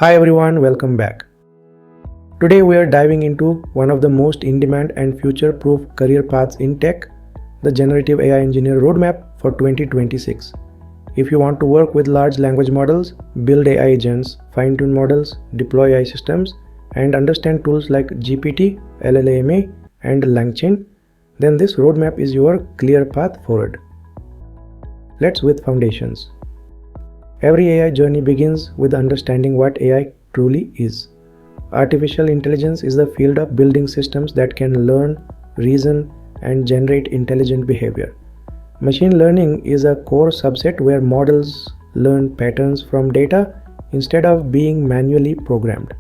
Hi everyone, welcome back. Today we are diving into one of the most in-demand and future-proof career paths in tech, the Generative AI Engineer roadmap for 2026. If you want to work with large language models, build AI agents, fine-tune models, deploy AI systems, and understand tools like GPT, LLMA, and LangChain, then this roadmap is your clear path forward. Let's with foundations. Every AI journey begins with understanding what AI truly is. Artificial intelligence is the field of building systems that can learn, reason, and generate intelligent behavior. Machine learning is a core subset where models learn patterns from data instead of being manually programmed.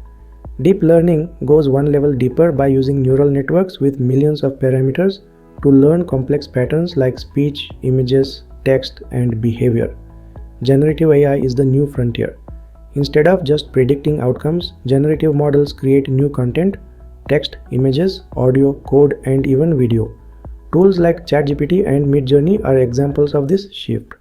Deep learning goes one level deeper by using neural networks with millions of parameters to learn complex patterns like speech, images, text, and behavior. Generative AI is the new frontier. Instead of just predicting outcomes, generative models create new content, text, images, audio, code, and even video. Tools like ChatGPT and Midjourney are examples of this shift.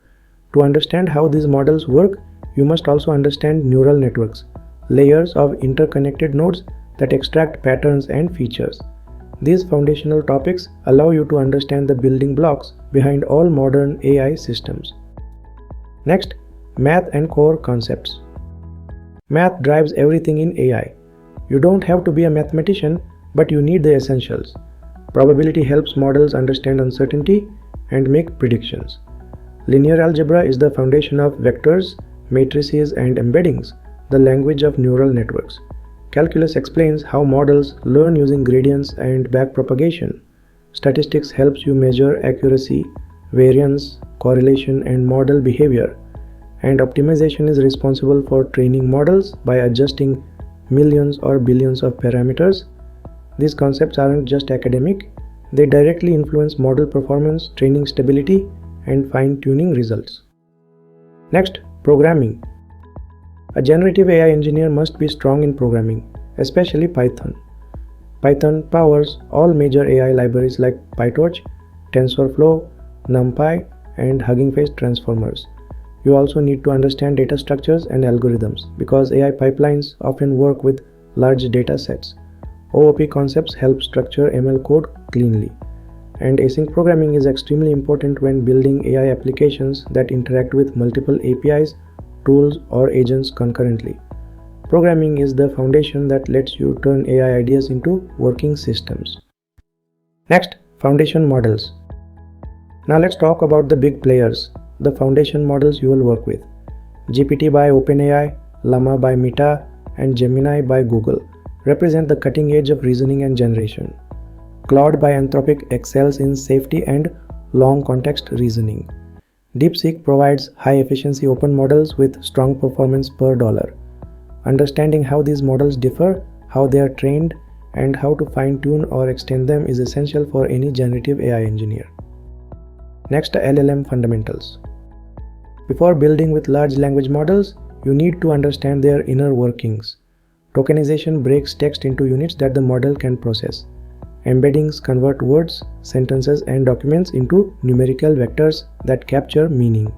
To understand how these models work, you must also understand neural networks, layers of interconnected nodes that extract patterns and features. These foundational topics allow you to understand the building blocks behind all modern AI systems. Next, math and core concepts. Math drives everything in AI. You don't have to be a mathematician, but you need the essentials. Probability helps models understand uncertainty and make predictions. Linear algebra is the foundation of vectors, matrices, and embeddings, the language of neural networks. Calculus explains how models learn using gradients and backpropagation. Statistics helps you measure accuracy, variance, correlation, and model behavior. And optimization is responsible for training models by adjusting millions or billions of parameters. These concepts aren't just academic, they directly influence model performance, training stability, and fine-tuning results. Next, programming. A generative AI engineer must be strong in programming, especially Python. Python powers all major AI libraries like PyTorch, TensorFlow, NumPy, and Hugging Face transformers. You also need to understand data structures and algorithms because AI pipelines often work with large data sets. OOP concepts help structure ML code cleanly. And async programming is extremely important when building AI applications that interact with multiple APIs, tools, or agents concurrently. Programming is the foundation that lets you turn AI ideas into working systems. Next, foundation models. Now let's talk about the big players, the foundation models you will work with. GPT by OpenAI, Llama by Meta, and Gemini by Google represent the cutting edge of reasoning and generation. Claude by Anthropic excels in safety and long context reasoning. DeepSeek provides high-efficiency open models with strong performance per dollar. Understanding how these models differ, how they are trained, and how to fine-tune or extend them is essential for any generative AI engineer. Next, LLM fundamentals. Before building with large language models, you need to understand their inner workings. Tokenization breaks text into units that the model can process. Embeddings convert words, sentences, and documents into numerical vectors that capture meaning.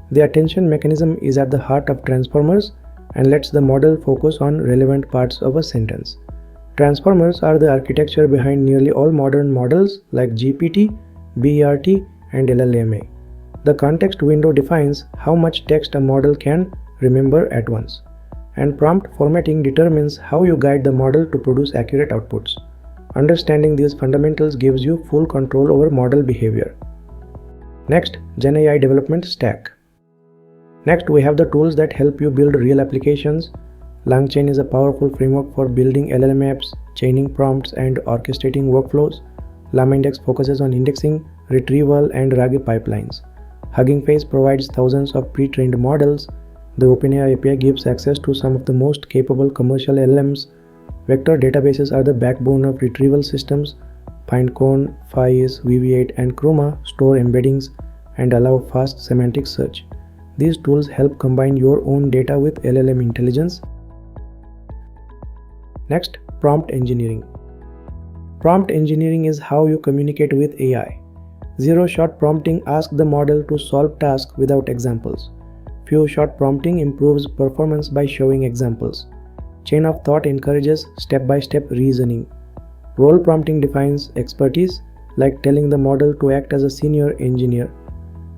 The attention mechanism is at the heart of transformers and lets the model focus on relevant parts of a sentence. Transformers are the architecture behind nearly all modern models like GPT, BERT, and LLMA. The context window defines how much text a model can remember at once. And prompt formatting determines how you guide the model to produce accurate outputs. Understanding these fundamentals gives you full control over model behavior. Next, Gen AI development stack. Next, we have the tools that help you build real applications. LangChain is a powerful framework for building LLM apps, chaining prompts, and orchestrating workflows. LlamaIndex focuses on indexing, retrieval, and RAG pipelines. Hugging Face provides thousands of pre-trained models. The OpenAI API gives access to some of the most capable commercial LLMs. Vector databases are the backbone of retrieval systems. Pinecone, Faiz, VV8, and Chroma store embeddings and allow fast semantic search. These tools help combine your own data with LLM intelligence. Next, prompt engineering. Prompt engineering is how you communicate with AI. Zero-shot prompting asks the model to solve tasks without examples. Few-shot prompting improves performance by showing examples. Chain of thought encourages step-by-step reasoning. Role prompting defines expertise, like telling the model to act as a senior engineer.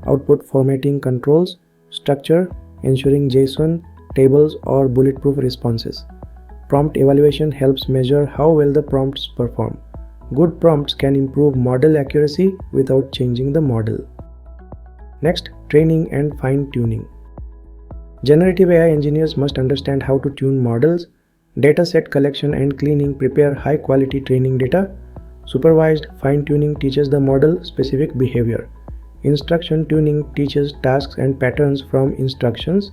Output formatting controls structure, ensuring JSON, tables, or bulletproof responses. Prompt evaluation helps measure how well the prompts perform. Good prompts can improve model accuracy without changing the model. Next, training and fine-tuning. Generative AI engineers must understand how to tune models. Dataset collection and cleaning prepare high-quality training data. Supervised fine-tuning teaches the model specific behavior. Instruction tuning teaches tasks and patterns from instructions.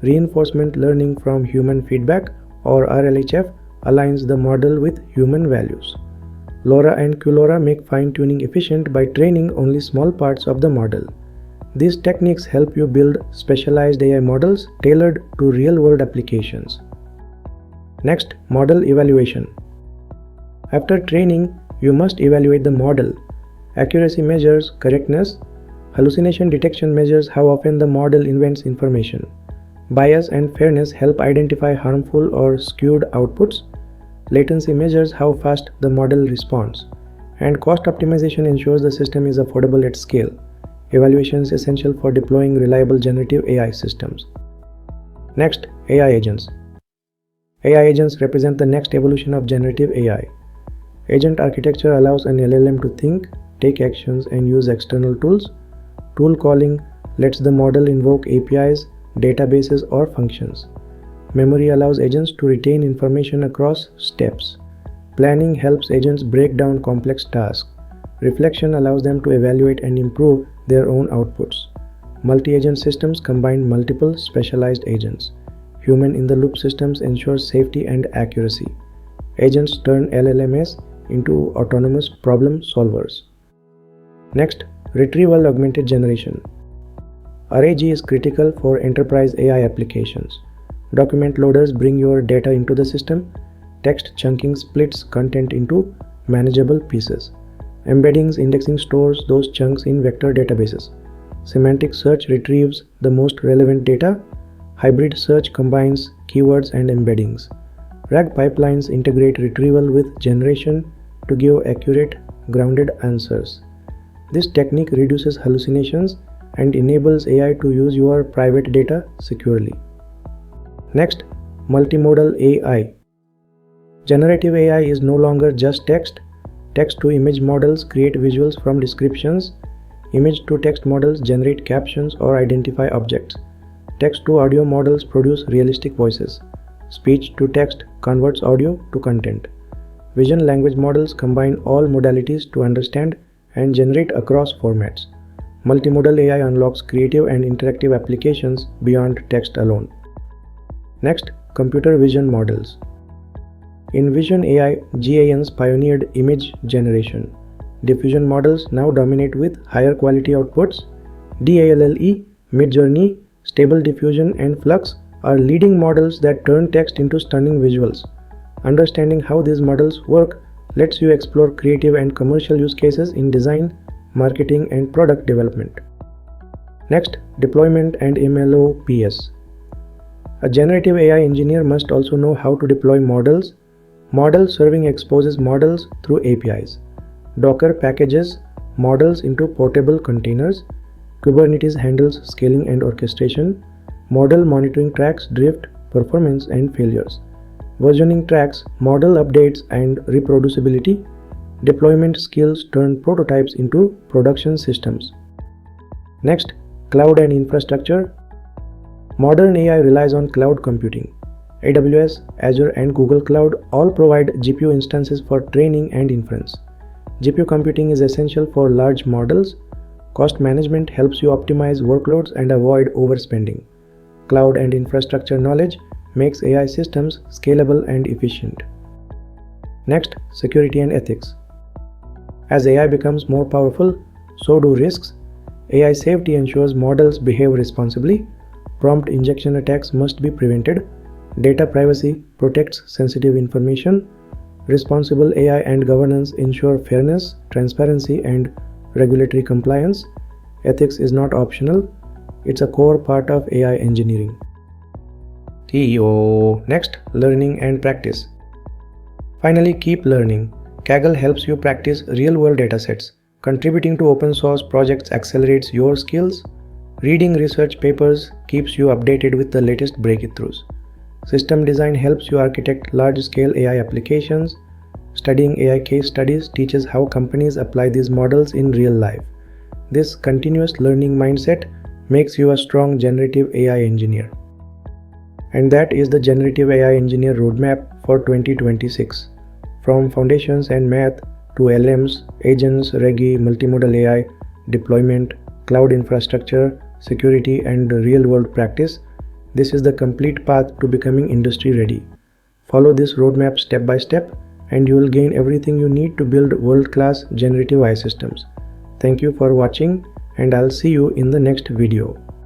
Reinforcement learning from human feedback, or RLHF, aligns the model with human values. LoRa and QLoRa make fine-tuning efficient by training only small parts of the model. These techniques help you build specialized AI models tailored to real-world applications. Next, model evaluation. After training, you must evaluate the model. Accuracy measures correctness. Hallucination detection measures how often the model invents information. Bias and fairness help identify harmful or skewed outputs. Latency measures how fast the model responds. And cost optimization ensures the system is affordable at scale. Evaluation is essential for deploying reliable generative AI systems. Next, AI agents. AI agents represent the next evolution of generative AI. Agent architecture allows an LLM to think, take actions, and use external tools. Tool calling lets the model invoke APIs, databases, or functions. Memory allows agents to retain information across steps. Planning helps agents break down complex tasks. Reflection allows them to evaluate and improve their own outputs. Multi-agent systems combine multiple specialized agents. Human-in-the-loop systems ensure safety and accuracy. Agents turn LLMs into autonomous problem solvers. Next, retrieval augmented generation. ArrayG is critical for enterprise AI applications. Document loaders bring your data into the system. Text chunking splits content into manageable pieces. Embeddings indexing stores those chunks in vector databases. Semantic search retrieves the most relevant data. Hybrid search combines keywords and embeddings. RAG pipelines integrate retrieval with generation to give accurate, grounded answers. This technique reduces hallucinations and enables AI to use your private data securely. Next, multimodal AI. Generative AI is no longer just text. Text-to-image models create visuals from descriptions. Image-to-text models generate captions or identify objects. Text-to-audio models produce realistic voices. Speech-to-text converts audio to content. Vision language models combine all modalities to understand and generate across formats. Multimodal AI unlocks creative and interactive applications beyond text alone. Next, computer vision models. In Vision AI, GANs pioneered image generation. Diffusion models now dominate with higher quality outputs. DALLE, Midjourney, Stable Diffusion, and Flux are leading models that turn text into stunning visuals. Understanding how these models work lets you explore creative and commercial use cases in design, marketing, and product development. Next, deployment and MLOps. A generative AI engineer must also know how to deploy models. Model serving exposes models through APIs. Docker packages models into portable containers. Kubernetes handles scaling and orchestration. Model monitoring tracks drift, performance, and failures. Versioning tracks model updates and reproducibility. Deployment skills turn prototypes into production systems. Next, cloud and infrastructure. Modern AI relies on cloud computing. AWS, Azure, and Google Cloud all provide GPU instances for training and inference. GPU computing is essential for large models. Cost management helps you optimize workloads and avoid overspending. Cloud and infrastructure knowledge makes AI systems scalable and efficient. Next, security and ethics. As AI becomes more powerful, so do risks. AI safety ensures models behave responsibly. Prompt injection attacks must be prevented. Data privacy protects sensitive information. Responsible AI and governance ensure fairness, transparency, and regulatory compliance. Ethics is not optional, it's a core part of AI engineering. Next, learning and practice. Finally, keep learning. Kaggle helps you practice real-world datasets. Contributing to open source projects accelerates your skills. Reading research papers keeps you updated with the latest breakthroughs. System design helps you architect large-scale AI applications. Studying AI case studies teaches how companies apply these models in real life. This continuous learning mindset makes you a strong generative AI engineer. And that is the Generative AI Engineer roadmap for 2026. From foundations and math to LLMs, agents, Regi, multimodal AI, deployment, cloud infrastructure, security, and real-world practice, this is the complete path to becoming industry ready. Follow this roadmap step by step, and you will gain everything you need to build world-class generative AI systems. Thank you for watching, and I'll see you in the next video.